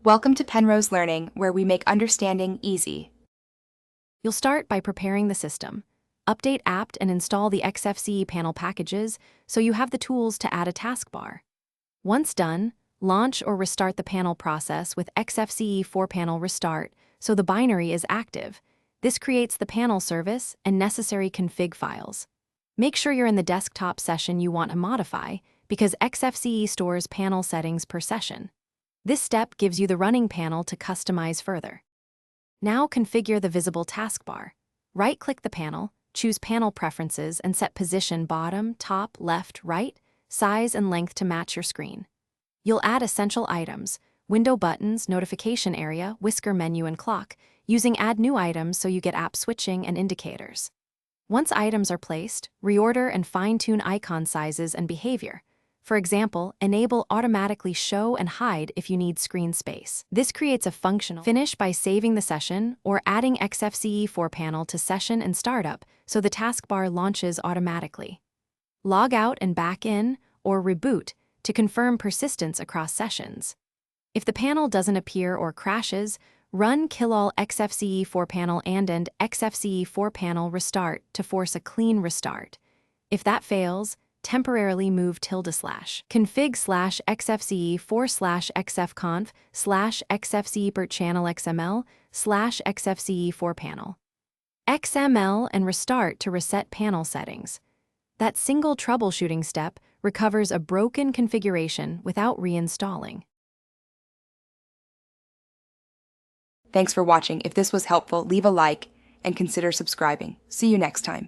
Welcome to Penrose Learning, where we make understanding easy. You'll start by preparing the system. Update apt and install the XFCE panel packages so you have the tools to add a taskbar. Once done, launch or restart the panel process with XFCE 4-panel restart so the binary is active. This creates the panel service and necessary config files. Make sure you're in the desktop session you want to modify because XFCE stores panel settings per session. This step gives you the running panel to customize further. Now configure the visible taskbar. Right-click the panel, choose Panel Preferences and set position bottom, top, left, right, size and length to match your screen. You'll add essential items, window buttons, notification area, whisker menu and clock, using Add New Items so you get app switching and indicators. Once items are placed, reorder and fine-tune icon sizes and behavior. For example, enable automatically show and hide if you need screen space. This creates a functional finish by saving the session or adding XFCE 4-panel to session and startup so the taskbar launches automatically. Log out and back in or reboot to confirm persistence across sessions. If the panel doesn't appear or crashes, run kill all XFCE 4-panel and end XFCE 4-panel restart to force a clean restart. If that fails, temporarily move ~config/xfce 4/xfconf/xfce channel xml/xfce 4-panel xml and restart to reset panel settings. That single troubleshooting step recovers a broken configuration without reinstalling. Thanks for watching. If this was helpful, leave a like and consider subscribing. See you next time.